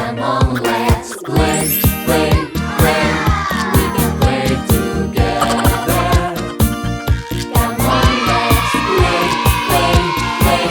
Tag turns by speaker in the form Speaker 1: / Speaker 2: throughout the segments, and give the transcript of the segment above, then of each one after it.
Speaker 1: Come on, let's play, play, play. We can play together. Come on, let's play, play, play.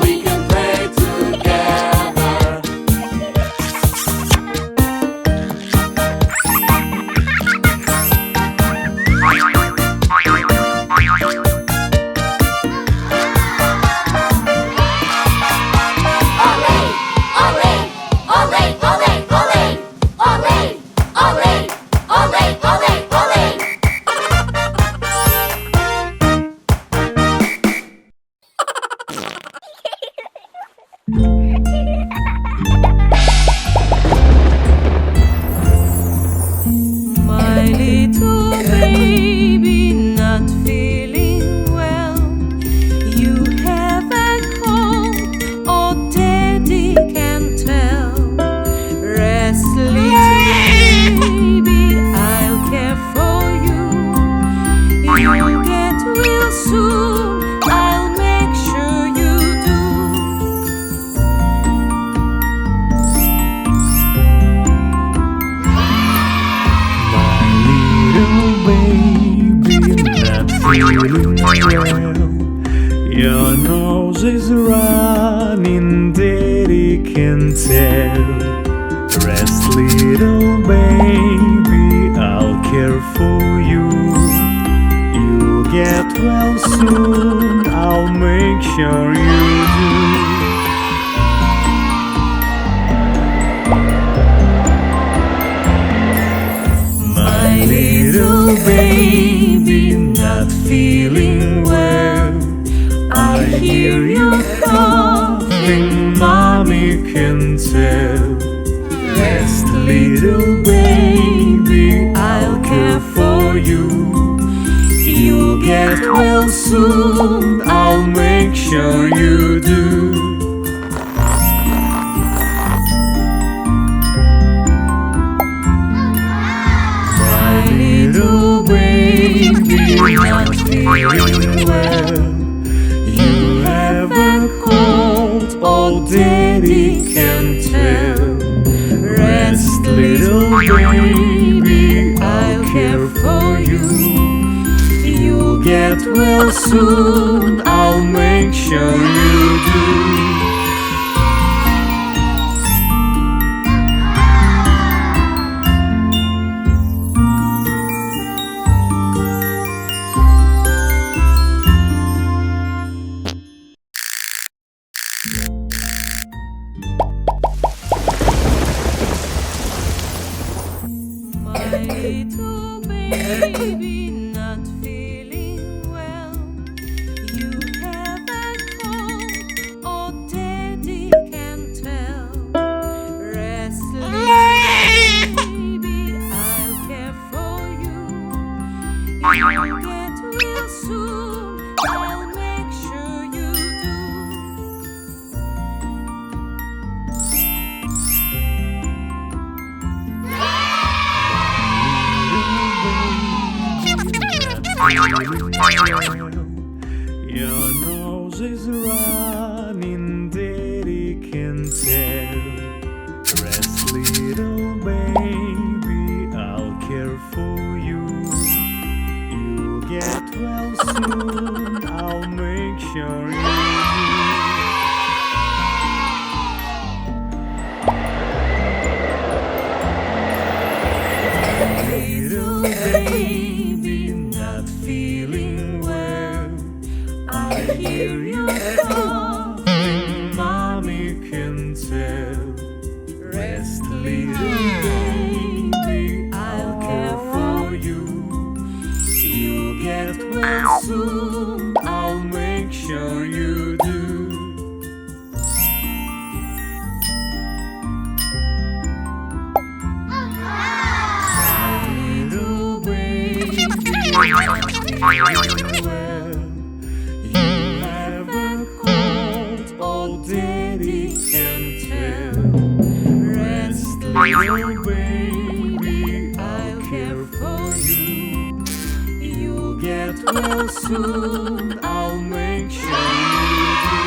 Speaker 1: We can play together.
Speaker 2: My little baby not feeling well. You have a cold, oh daddy can tell. Rest little baby, I'll care for you. You'll get well soon, I'll make sure you do.
Speaker 3: Your nose is running, daddy can tell. Rest, little baby, I'll care for you. You'll get well soon, I'll make sure you do. My little baby not feeling well. I hear you coughing, mommy can tell. Rest, little baby, I'll care for you. You'll get well soon, I'll make sure you do. My little baby not feeling well. You have a cold, oh daddy can tell. Rest, little baby, I'll care for you. You'll get well soon, I'll make sure you do.
Speaker 2: My little baby not feeling well. You have a cold, oh daddy can tell. Rest, little baby, I'll care for you. You'll get well soon, I'll make sure you do.
Speaker 3: Your nose is running, daddy can tell. Rest, little baby, I'll care for you. You'll get well soon, I'll make sure you do. Little baby not feeling well. I hear you coughing, mommy can tell. Rest, little baby, I'll care for you. You'll get well soon, I'll make sure you do. Little baby well. You have a cold, oh daddy can tell. Rest, little baby, I'll care for you. You'll get well soon, I'll make sure you do.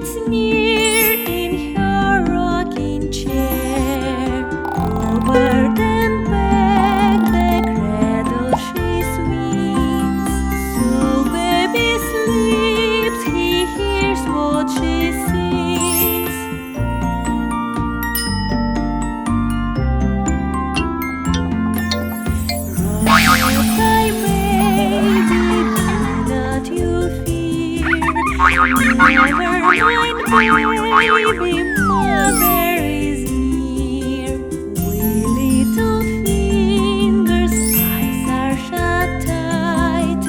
Speaker 2: sits near in her rocking chair. Over and back the cradle she swings. So baby sleeps, he hears what she sings. Rock-a-bye, baby, do not you fear. Never mind, baby, mother is near. We little fingers, eyes are shut tight.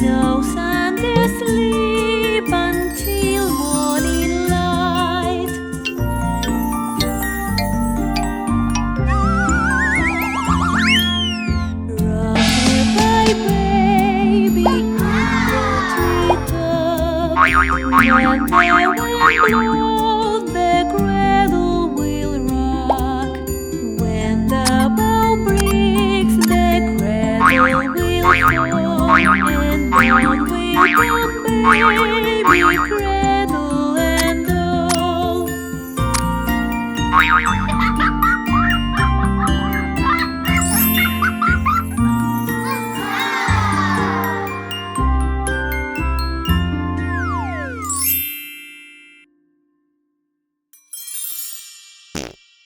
Speaker 2: No Sunday sleep until morning light. Rock-a-bye, baby, in the treetop. When the cradle will rock. When the bow breaks, the cradle will fall. And down will the baby cradle.